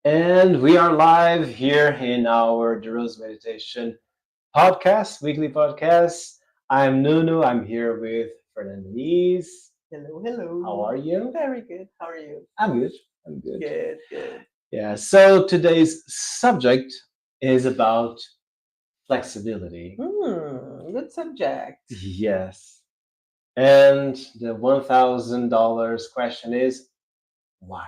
And we are live here in our The Rose Meditation podcast, weekly podcast. I'm Nunu. I'm here with Fernando Nis. Hello, hello. How are you? Very good. How are you? I'm good. I'm good. Good, good. Yeah, so today's subject is about flexibility. Good subject. Yes. And the $1,000 question is why?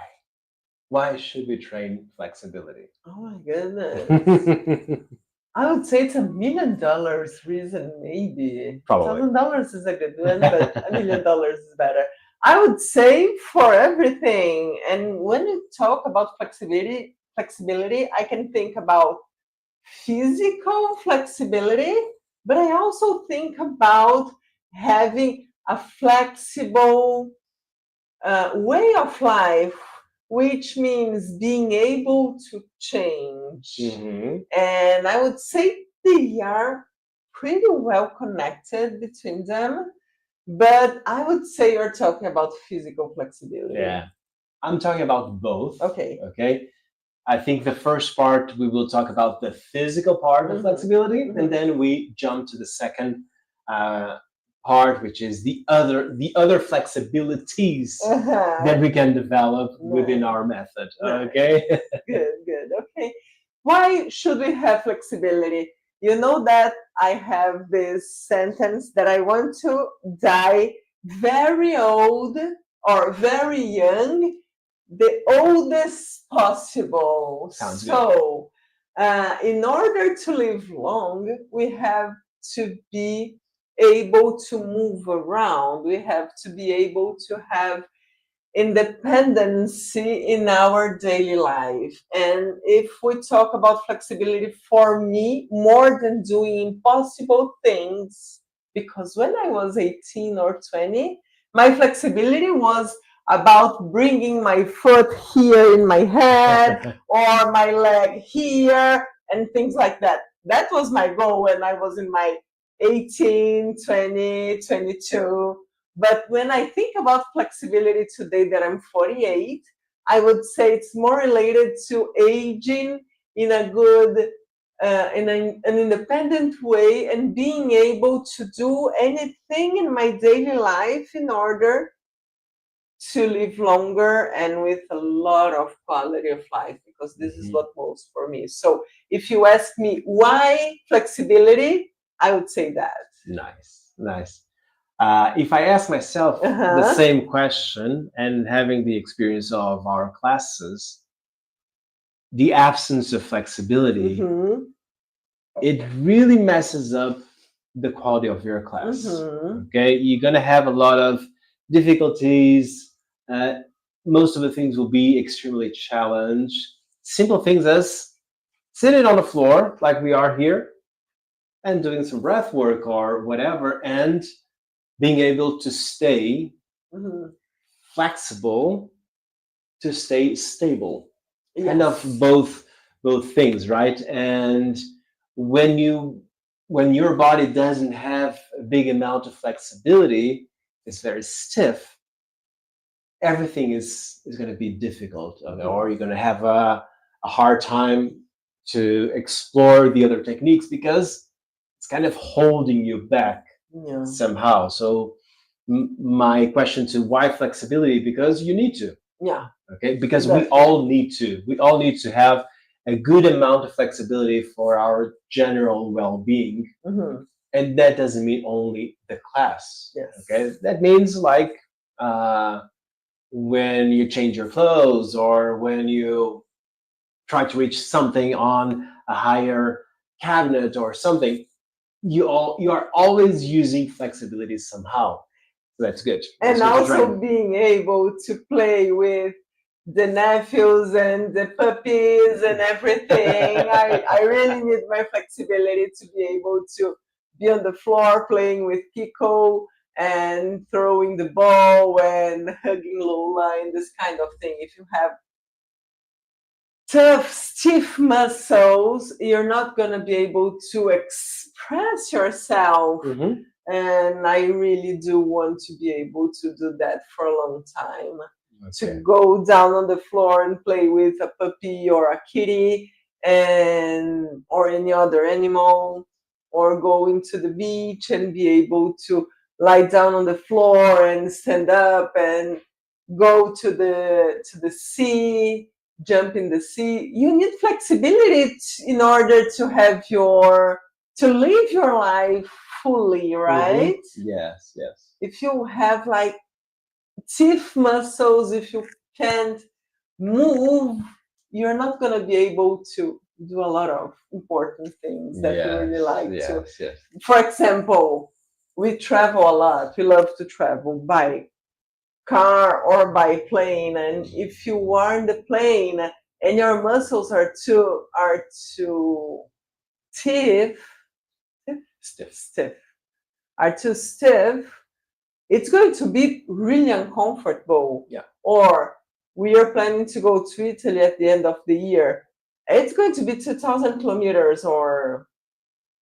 Why should we train flexibility? Oh my goodness. I would say it's $1,000,000 reason, maybe. Probably. $1,000 is a good one, but $1,000,000 is better. I would say for everything. And when you talk about flexibility, I can think about physical flexibility, but I also think about having a flexible way of life, which means being able to change. Mhm. And I would say they are pretty well connected between them. But I would say you're talking about physical flexibility. Yeah. I'm talking about both. Okay. Okay. I think the first part we will talk about the physical part of Mhm. flexibility, Mhm. and then we jump to the second uh, part, which is the other flexibilities that we can develop within Nice. our method. Nice. Okay. Good, good. Okay. Why should we have flexibility? You know that I have this sentence that I want to die very old or very young, the oldest possible. Sounds good. So, in order to live long, we have to be able to move around. We have to be able to have independency in our daily life. And if we talk about flexibility, for me, more than doing impossible things, because when I was 18 or 20, my flexibility was about bringing my foot here in my head or my leg here and things like that. That was my goal when I was in my 18, 20, 22. But when I think about flexibility today that I'm 48, I would say it's more related to aging in a good, an independent way and being able to do anything in my daily life in order to live longer and with a lot of quality of life, because this is Mhm. what most for me. So if you ask me why flexibility, I would say that. Nice, nice. If I ask myself the Uh-huh. same question and having the experience of our classes, the absence of flexibility, Mhm. it really messes up the quality of your class. Mhm. Okay, you're gonna have a lot of difficulties. Uh, most of the things will be extremely challenged. Simple things as sitting on the floor, like we are here, and doing some breath work or whatever, and being able to stay Mhm. flexible, to stay stable. Kind of Yes. both things, right? And when you when your body doesn't have a big amount of flexibility, it's very stiff, everything is going to be difficult, or you're going to have a hard time to explore the other techniques because it's kind of holding you back Yeah. somehow. So my question to why flexibility, because you need to. Yeah. Okay, because we all need to have a good amount of flexibility for our general well-being, Mhm. and that doesn't mean only the class. Yes. Okay, that means like uh, when you change your clothes or when you try to reach something on a higher cabinet or something, you are always using flexibility somehow. So that's good. That's And good to also train. being able to play with the nephews and the puppies and everything. I really need my flexibility to be able to be on the floor playing with Kiko and throwing the ball and hugging Lola and this kind of thing. If you have tough, stiff muscles, you're not going to be able to express yourself. Mhm. And I really do want to be able to do that for a long time. to Okay. go down on the floor and play with a puppy or a kitty, and or any other animal, or going to the beach and be able to lie down on the floor and stand up and go to the sea, jump in the sea. You need flexibility in order to have your to live your life fully, Hmm. right? Yes, yes. If you have like stiff muscles, if you can't move, you're not going to be able to do a lot of important things that you really Yes, like to. yes, yes. For example, we travel a lot. We love to travel by car or by plane, and if you are in the plane and your muscles are too stiff, Stiff. stiff, are too stiff, it's going to be really uncomfortable. Yeah. Or we are planning to go to Italy at the end of the year. It's going to be 2,000 kilometers or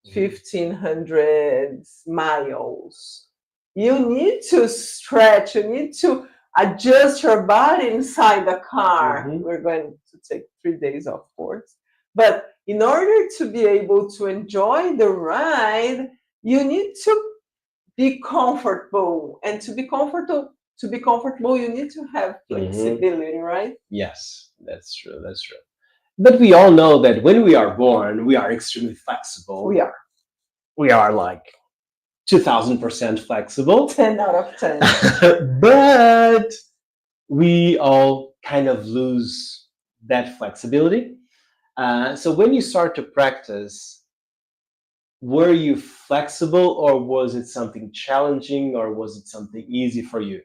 Mhm. 1,500 miles. You need to stretch, you need to adjust your body inside the car. Mhm. We're going to take 3 days, of course. But in order to be able to enjoy the ride, you need to be comfortable. And to be comfortable, you need to have Mhm. flexibility, right? Yes, that's true. That's true. But we all know that when we are born, we are extremely flexible. We are We are like 2000% flexible. 10 out of 10. But we all kind of lose that flexibility. So when you start to practice, were you flexible, or was it something challenging, or was it something easy for you?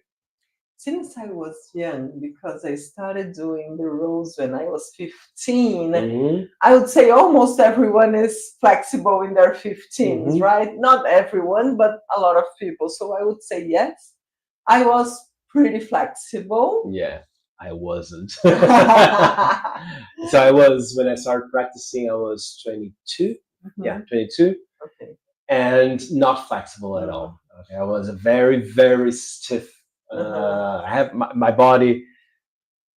Since I was young, because I started doing the rules when I was 15, Hmm. I would say almost everyone is flexible in their 15s, Hmm. right? Not everyone, but a lot of people. So I would say yes, I was pretty flexible. Yeah, I wasn't. Mhm. So I was, when I started practicing, I was 22. Yeah, 22, Okay. and not flexible at Mm. all. Okay, I was a very, very stiff. Uh-huh. I have my body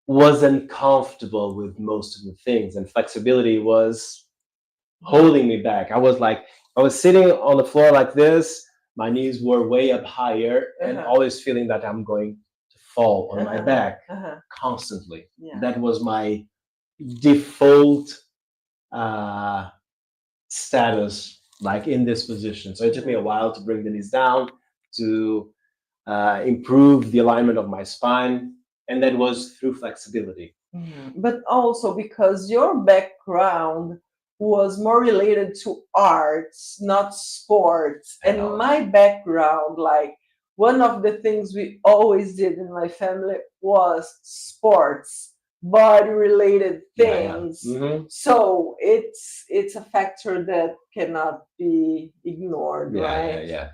wasn't comfortable with most of the things, and flexibility was holding me back. I was like, I was sitting on the floor like this, my knees were way up higher, and Uh-huh. always feeling that I'm going to fall on my Uh-huh. back Uh-huh. constantly. Yeah. That was my default uh, status, like in this position. So it took me a while to bring the knees down, to improve the alignment of my spine, and that was through flexibility. Mhm. But also because your background was more related to arts, not sports. I And know. my background, like one of the things we always did in my family was sports, body related Yeah, yeah. things. Hmm. So it's a factor that cannot be ignored, Yeah, yeah, right? yeah.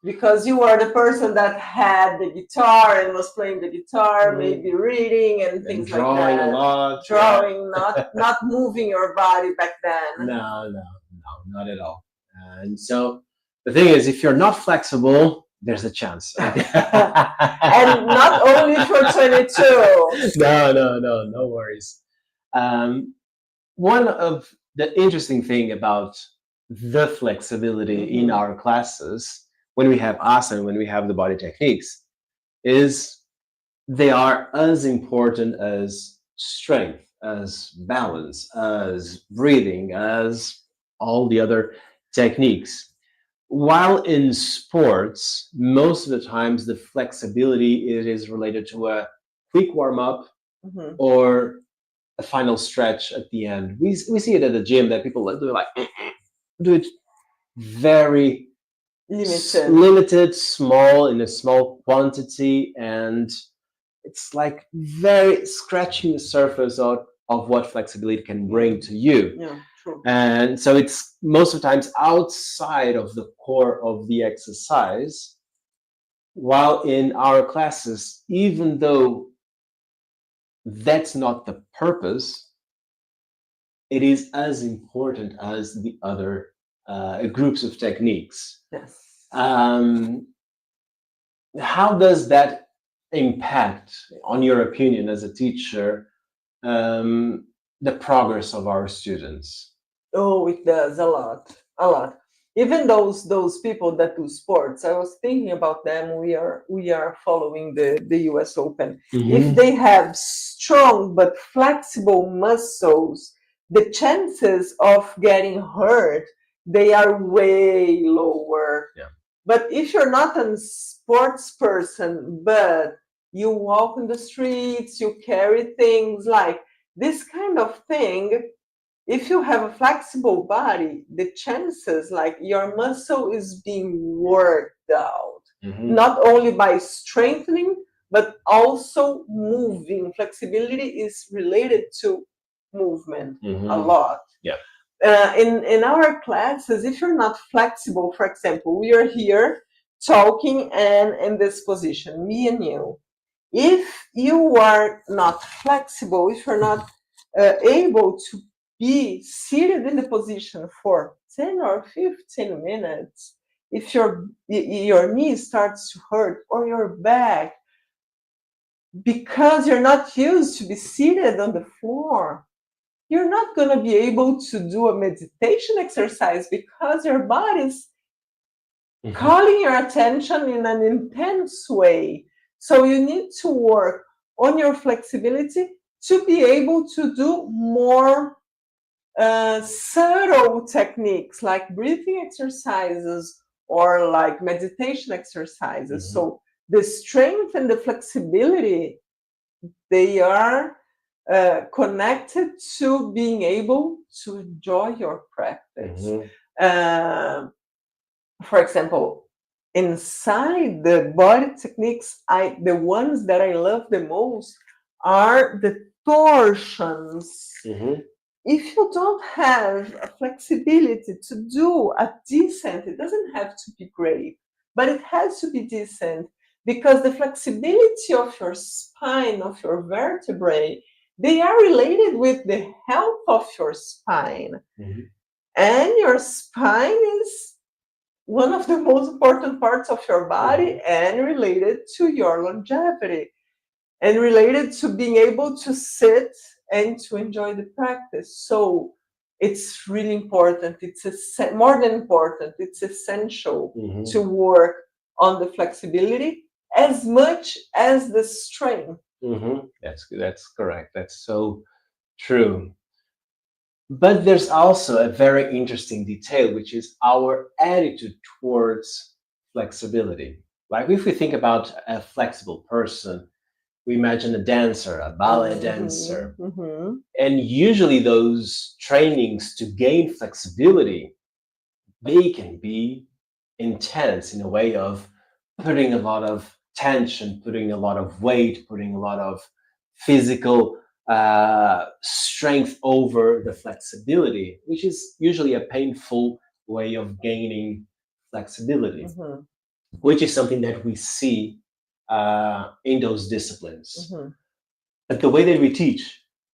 Because you were the person that had the guitar and was playing the guitar, Mhm. maybe reading and And things like drawing a that. lot. Yeah. Drawing, not moving your body back then. No, no, no, not at all. And so the thing is, if you're not flexible, there's a chance. And not only for 22. No, no, no, no worries. Um, One of the interesting thing about the flexibility in Mhm. our classes, when we have asana, when we have the body techniques, is they are as important as strength, as balance, as breathing, as all the other techniques. While in sports, most of the times the flexibility it is related to a quick warm up Mhm. or a final stretch at the end. We see it at the gym that people do like do it very Limited. limited, small, in a small quantity, and it's like very scratching the surface of what flexibility can bring to you. Yeah, true. And so it's most of the times outside of the core of the exercise. While in our classes, even though that's not the purpose, it is as important as the other groups of techniques. Yes. Um, how does that impact, on your opinion as a teacher, the progress of our students? Oh, it does a lot, a lot. Even those people that do sports, I was thinking about them. We are following the U.S. Open. If Hmm. they have strong but flexible muscles, the chances of getting hurt, they are way lower. Yeah. But if you're not a sports person, but you walk in the streets, you carry things like this kind of thing, if you have a flexible body, the chances like your muscle is being worked out, Hmm. not only by strengthening, but also moving. Flexibility is related to movement a Hmm. lot. Yeah. In our classes, if you're not flexible, for example, we are here talking and in this position, me and you. If you are not flexible, if you're not able to be seated in the position for 10 or 15 minutes, if your knee starts to hurt or your back, because you're not used to be seated on the floor, you're not going to be able to do a meditation exercise because your body's Hmm. calling your attention in an intense way. So you need to work on your flexibility to be able to do more subtle techniques like breathing exercises or like meditation exercises. Hmm. So the strength and the flexibility, they are connected to being able to enjoy your practice. Hmm. Uh, for example, inside the body techniques, the ones that I love the most are the torsions. Hmm. If you don't have a flexibility to do a decent, it doesn't have to be great, but it has to be decent, because the flexibility of your spine, of your vertebrae, they are related with the health of your spine. Hmm. And your spine is one of the most important parts of your body and related to your longevity and related to being able to sit and to enjoy the practice. So it's really important. More than important. It's essential Hmm. to work on the flexibility as much as the strength. Hmm. That's correct. That's so true. But there's also a very interesting detail, which is our attitude towards flexibility. Like if we think about a flexible person, we imagine a dancer, a ballet Mhm, dancer, mhm, and usually those trainings to gain flexibility, they can be intense in a way of putting a lot of tension, putting a lot of weight, putting a lot of physical strength over the flexibility, which is usually a painful way of gaining flexibility, mhm, which is something that we see in those disciplines. mhm. But the way that we teach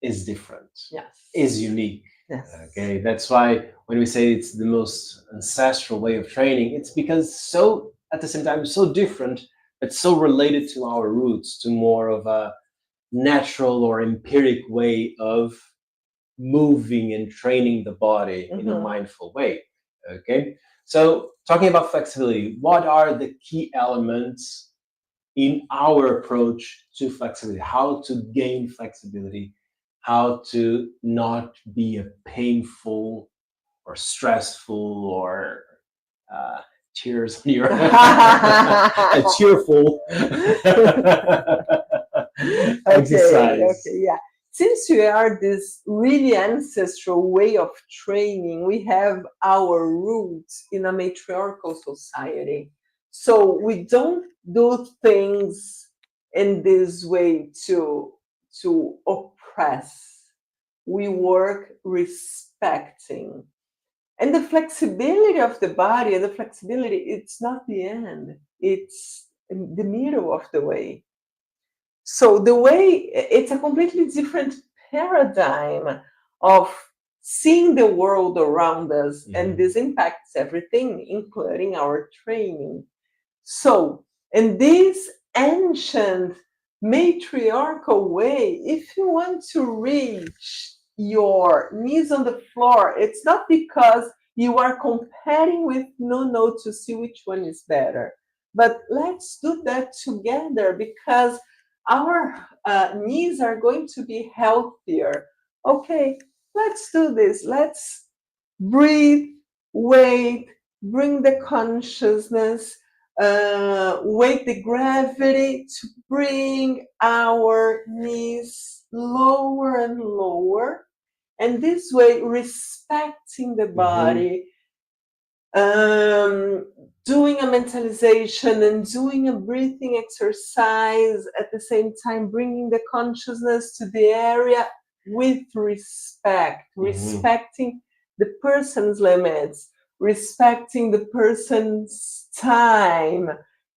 is different, is Yes. unique. Yes. Okay, that's why when we say it's the most ancestral way of training, it's because so at the same time so different, but so related to our roots, to more of a natural or empiric way of moving and training the body in a Mhm. mindful way. Okay, so talking about flexibility, what are the key elements in our approach to flexibility, how to gain flexibility, how to not be a painful or stressful or uh, tears on your a cheerful Okay, exercise. okay, yeah. Since we are this really ancestral way of training, we have our roots in a matriarchal society. So we don't do things in this way to oppress. We work respecting. And the flexibility of the body and the flexibility, it's not the end. It's in the middle of the way. So the way, it's a completely different paradigm of seeing the world around us, and Mhm. this impacts everything, including our training. So, and this ancient matriarchal way, if you want to reach your knees on the floor, it's not because you are comparing with Nuno to see which one is better. But let's do that together because our knees are going to be healthier. Okay, let's do this. Let's breathe, wait, bring the consciousness, weight the gravity to bring our knees lower and lower. And this way, respecting the body, doing a mentalization and doing a breathing exercise at the same time, bringing the consciousness to the area with respect, respecting the person's limits, respecting the person's time,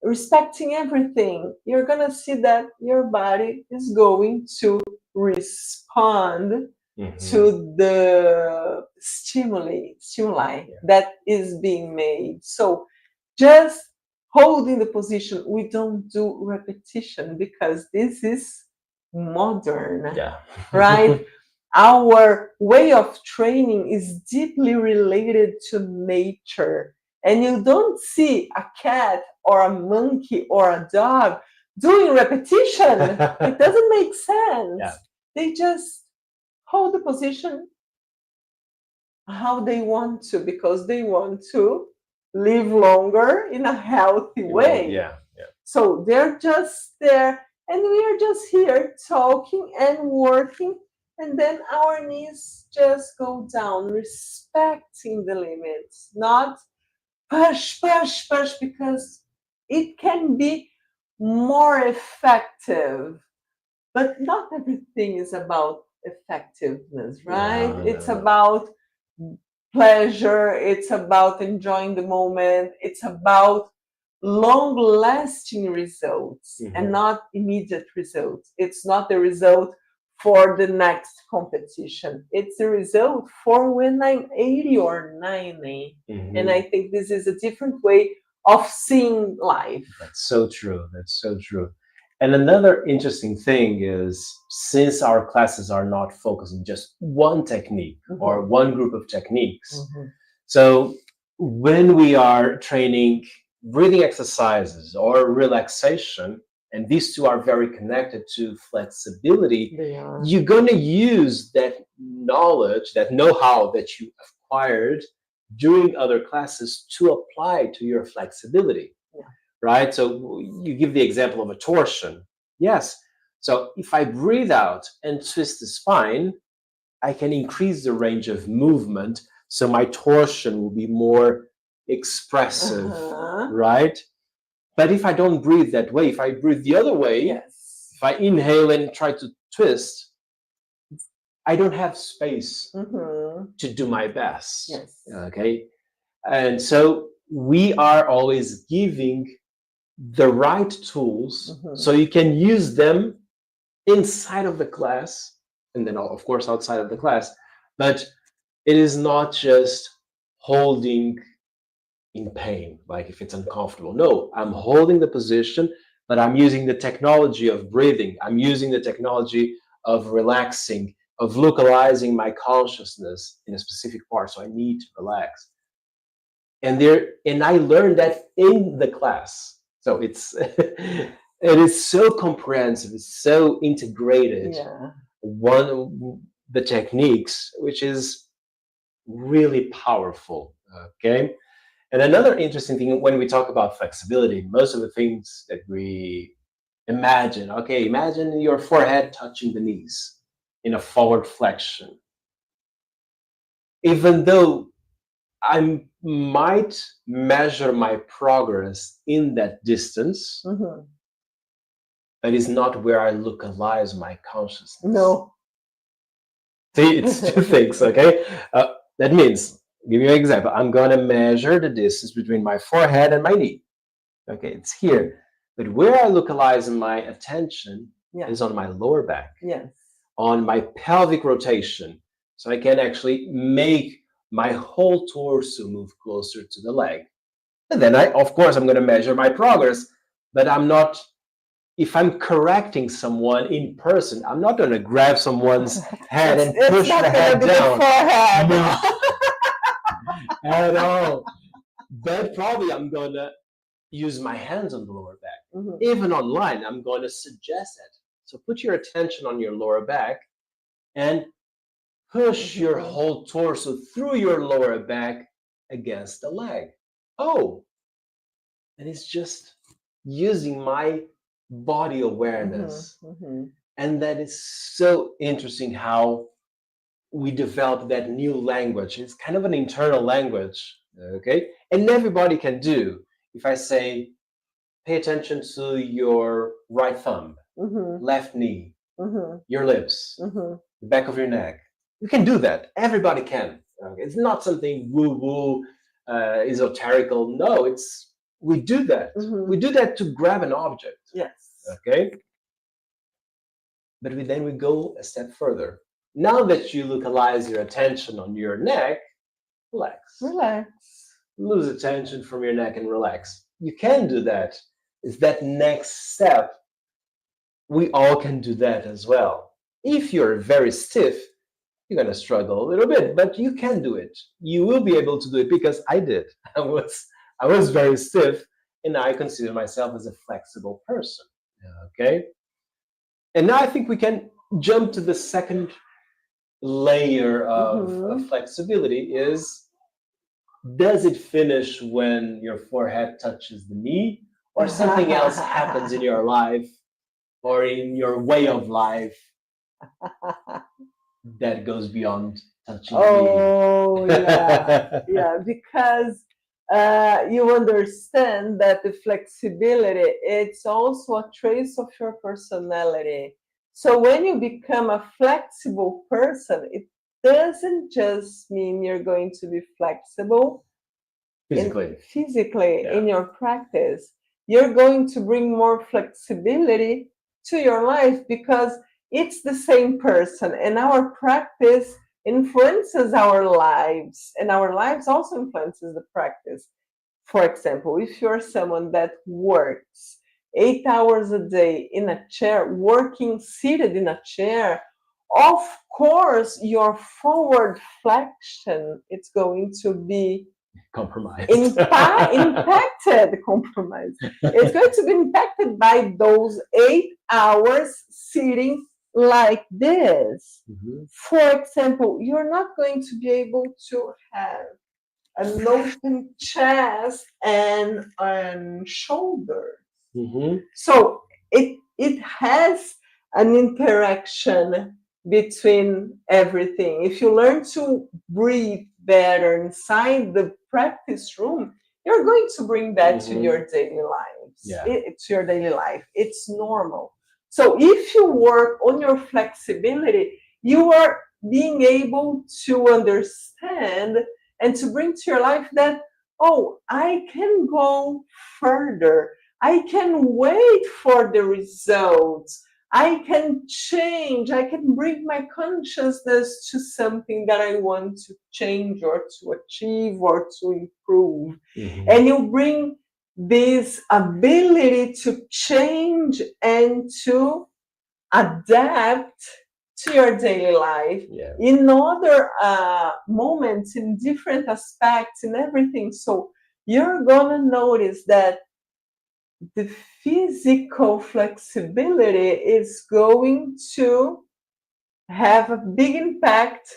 respecting everything. You're going to see that your body is going to respond to the stimuli that is being made. So just holding the position, we don't do repetition because this is modern, right? Our way of training is deeply related to nature. And you don't see a cat or a monkey or a dog doing repetition. It doesn't make sense. They just hold the position how they want to because they want to live longer in a healthy way. So they're just there and we are just here talking and working, and then our knees just go down, respecting the limits, not push, push, push, because it can be more effective. But not everything is about effectiveness, right? It's about pleasure, it's about enjoying the moment, it's about long lasting results and not immediate results. It's not the result for the next competition, it's the result for when I'm 80 or 90. And I think this is a different way of seeing life. That's so true. That's so true. And another interesting thing is, since our classes are not focusing just one technique or one group of techniques, so when we are training breathing exercises or relaxation, and these two are very connected to flexibility, you're going to use that knowledge, that know-how that you acquired during other classes to apply to your flexibility. Right? So you give the example of a torsion. Yes. So if I breathe out and twist the spine, I can increase the range of movement. So my torsion will be more expressive, right? But if I don't breathe that way, if I breathe the other way, if I inhale and try to twist, I don't have space to do my best. Okay. And so we are always giving the right tools so you can use them inside of the class and then of course outside of the class, but it is not just holding in pain, like if it's uncomfortable. No, I'm holding the position, but I'm using the technology of breathing, I'm using the technology of relaxing, of localizing my consciousness in a specific part, so I need to relax. And I learned that in the class. So it is so comprehensive, it's so integrated. The techniques, which is really powerful. Okay. And another interesting thing when we talk about flexibility, most of the things that we imagine, okay, imagine your forehead touching the knees in a forward flexion. Even though I might measure my progress in that distance, that is not where I localize my consciousness. No. See, it's two things, okay? That means, give you an example. I'm going to measure the distance between my forehead and my knee. Okay, it's here. But where I localize my attention is on my lower back, on my pelvic rotation. So I can actually make my whole torso move closer to the leg. And then of course, I'm going to measure my progress, but I'm not if I'm correcting someone in person, I'm not going to grab someone's head and push the head down. Forehead. No, at all. But probably I'm going to use my hands on the lower back. Mhm. Even online, I'm going to suggest it. So put your attention on your lower back and push your whole torso through your lower back against the leg. Oh, and it's just using my body awareness. Mhm. And that is so interesting how we develop that new language. It's kind of an internal language, okay? And everybody can do. If I say, pay attention to your right thumb, Mhm. left knee, Mhm. your lips, Mhm. the back of your neck. You can do that. Everybody can. It's not something woo-woo, esoterical. No, it's we do that. Mhm. We do that to grab an object. Yes. Okay. But then we go a step further. Now that you localize your attention on your neck, relax. Relax. Lose attention from your neck and relax. You can do that. It's that next step. We all can do that as well. If you're very stiff, you're going to struggle a little bit, but you can do it. You will be able to do it because I did. I was very stiff, and I consider myself as a flexible person. Okay? And now I think we can jump to the second layer of flexibility is, does it finish when your forehead touches the knee, or something else happens in your life or in your way of life that goes beyond touching Oh, the knee? yeah. Yeah, because you understand that the flexibility, it's also a trace of your personality. So when you become a flexible person, it doesn't just mean you're going to be flexible physically Yeah. in your practice. You're going to bring more flexibility to your life because it's the same person, and our practice influences our lives, and our lives also influences the practice. For example, if you're someone that works 8 hours a day in a chair, working seated in a chair, of course your forward flexion, it's going to be Compromised. impacted. Compromised. It's going to be impacted by those 8 hours sitting like this. For example, you're not going to be able to have an open chest and shoulders. So it has an interaction between everything. If you learn to breathe better inside the practice room, you're going to bring that to your daily lives. Yeah. To your daily life. It's normal. So if you work on your flexibility, you are being able to understand and to bring to your life that, oh, I can go further. I can wait for the results. I can change. I can bring my consciousness to something that I want to change or to achieve or to improve. And you bring this ability to change and to adapt to your daily life in other moments, in different aspects, in everything. So you're gonna notice that the physical flexibility is going to have a big impact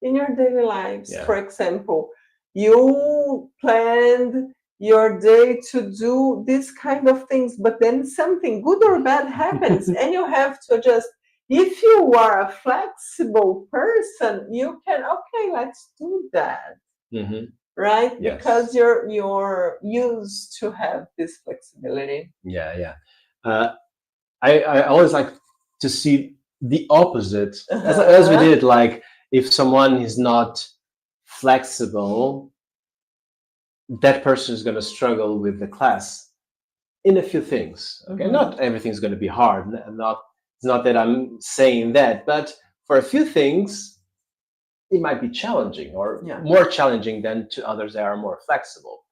in your daily lives. For example, you planned your day to do this kind of things, but then something good or bad happens and you have to adjust. If you are a flexible person, you can, okay, let's do that. Right? Yes. Because you're used to have this flexibility. Yeah. I always like to see the opposite, as we did. Like, if someone is not flexible, that person is going to struggle with the class in a few things. Okay, not everything's going to be hard. It's not that I'm saying that, but for a few things, it might be challenging or more challenging than to others that are more flexible.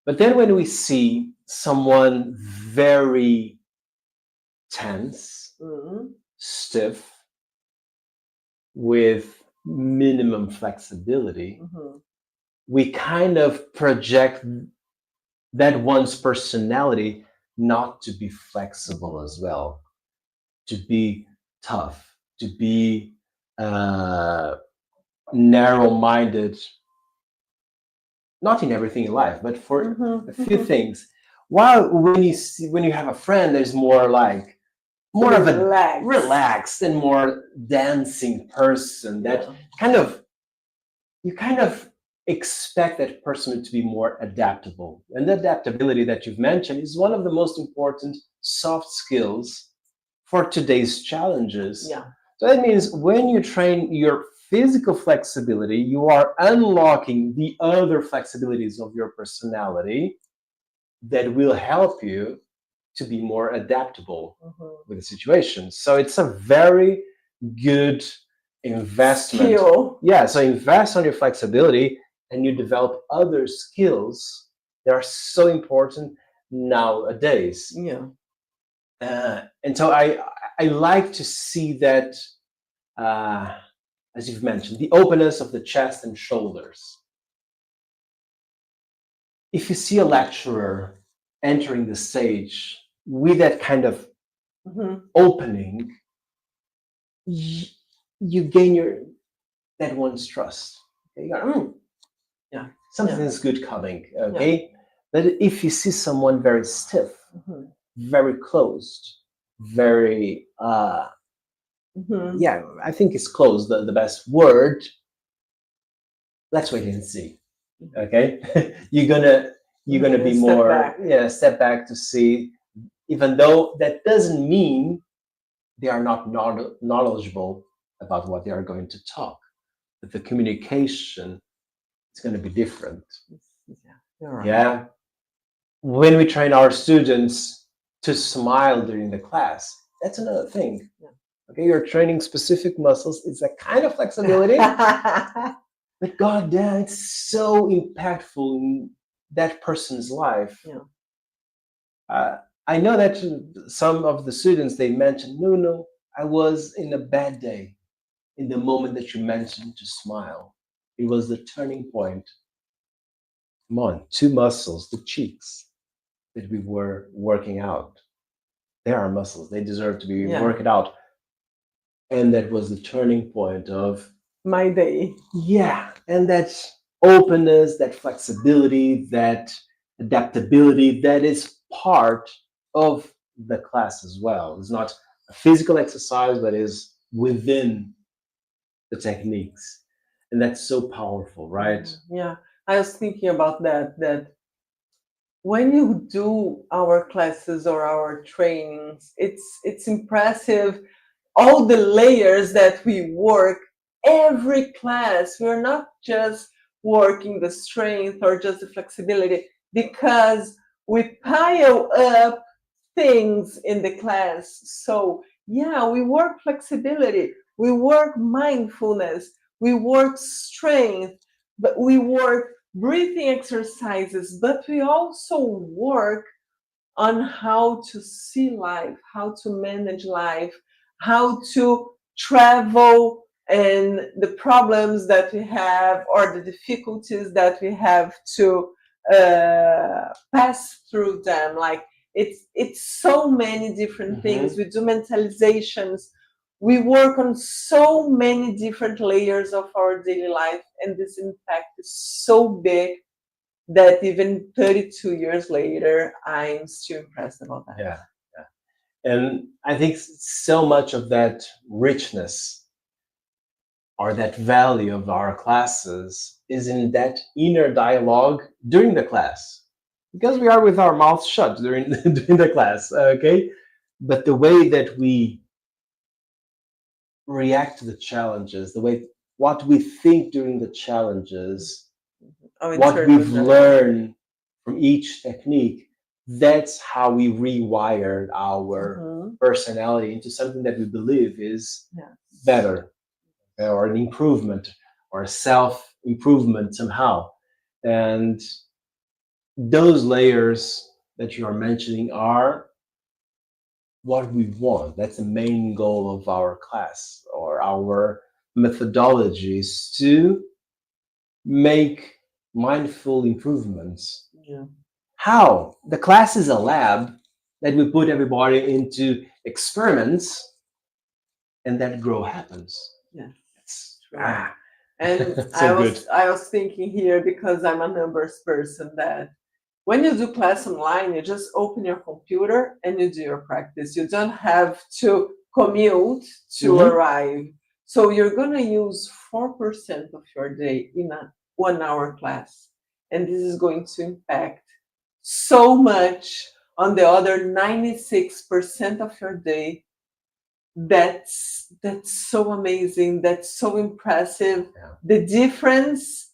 But then when we see someone very tense, Mhm. stiff, with minimum flexibility, Mhm. we kind of project that one's personality not to be flexible Mhm. as well, to be tough, to be uh, narrow minded, not in everything in life, but for Mhm. a few Mhm. things. While when you have a friend, there's more of a Relax. relaxed and more dancing person that Yeah. kind of you kind of expect that person to be more adaptable. And the adaptability that you've mentioned is one of the most important soft skills for today's challenges. Yeah. So that means when you train your physical flexibility, you are unlocking the other flexibilities of your personality that will help you to be more adaptable Mhm. with the situation. So it's a very good investment. Skill. Yeah, so invest on your flexibility and you develop other skills that are so important nowadays. Yeah. And so I like to see that, uh, as you've mentioned, the openness of the chest and shoulders. If you see a lecturer entering the stage with that kind of Mhm. opening, you gain that one's trust. Okay? You go, Yeah. something Yeah. is good coming. Yeah. Okay, but if you see someone very stiff, Mhm. very closed, very Mhm. yeah, I think it's closed the best word. Let's wait and see. Mhm. Okay, you're gonna you're I'm gonna gonna be step more, back. yeah, step back to see, even though that doesn't mean they are not knowledgeable about what they are going to talk, but the communication is going to be different. Yeah. You're right. Yeah, when we train our students to smile during the class, that's another thing. Yeah. Okay, you're training specific muscles. It's a kind of flexibility, but god damn, it's so impactful in that person's life. Yeah. uh, I know that some of the students, they mentioned, no, no, I was in a bad day. In the moment that you mentioned to smile, it was the turning point. Come on, two muscles, the cheeks that we were working out. They are muscles. They deserve to be Yeah. worked out. And that was the turning point of, My day. yeah, and that openness, that flexibility, that adaptability, that is part of the class as well. It's not a physical exercise, but is within the techniques. And that's so powerful, right? Yeah. I was thinking about that when you do our classes or our trainings, it's impressive all the layers that we work every class. We're not just working the strength or just the flexibility, because we pile up things in the class. So yeah, we work flexibility, we work mindfulness, we work strength, but we work breathing exercises, but we also work on how to see life, how to manage life, how to travel, and the problems that we have or the difficulties that we have to pass through them. Like it's so many different things. Mm-hmm. We do mentalizations. We work on so many different layers of our daily life, and this impact is so big that even 32 years later, I'm still impressed about that. Yeah, yeah. And I think so much of that richness or that value of our classes is in that inner dialogue during the class, because we are with our mouths shut during during the class. Okay, but the way that we react to the challenges, the way what we think during the challenges, Our what internal we've dialogue. learned from each technique, that's how we rewired our Mhm. personality into something that we believe is Yeah. better, or an improvement, or a self improvement somehow. And those layers that you are mentioning are what we want. That's the main goal of our class or our methodology is to make mindful improvements. Yeah. How? The class is a lab that we put everybody into experiments and that grow happens. Yeah. It's, True. And so good. I was thinking here, because I'm a numbers person, that when you do class online, you just open your computer and you do your practice. You don't have to commute to Mhm. arrive. So you're going to use 4% of your day in a 1 hour class. And this is going to impact so much on the other 96% of your day. That's so amazing. That's so impressive. Yeah. The difference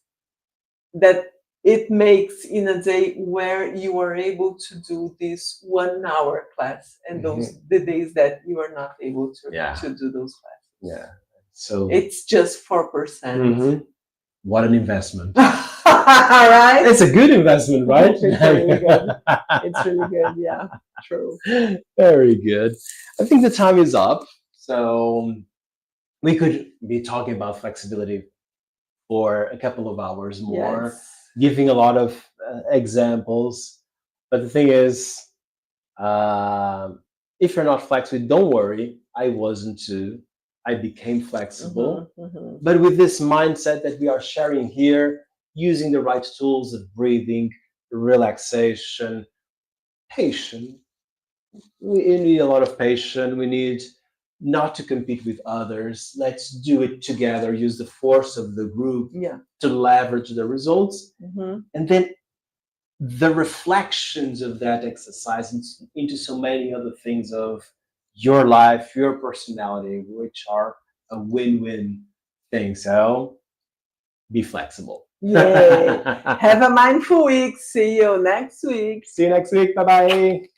that it makes in a day where you are able to do this 1 hour class, and those the days that you are not able Yeah. to do those classes. Yeah. So It's just 4%. Mhm. What an investment. Right? It's a good investment, right? It's really good. It's really good. Yeah, true. Very good. I think the time is up. So we could be talking about flexibility for a couple of hours more, Yes. giving a lot of examples. But the thing is, if you're not flexible, don't worry. I wasn't too. I became flexible. But with this mindset that we are sharing here, using the right tools of breathing, relaxation, patience. We need a lot of patience. We need not to compete with others. Let's do it together. Use the force of the group Yeah. to leverage the results. Mhm. And then the reflections of that exercise into so many other things of your life, your personality, which are a win-win thing. So be flexible. Yay. Have a mindful week. See you next week. See you next week. Bye bye.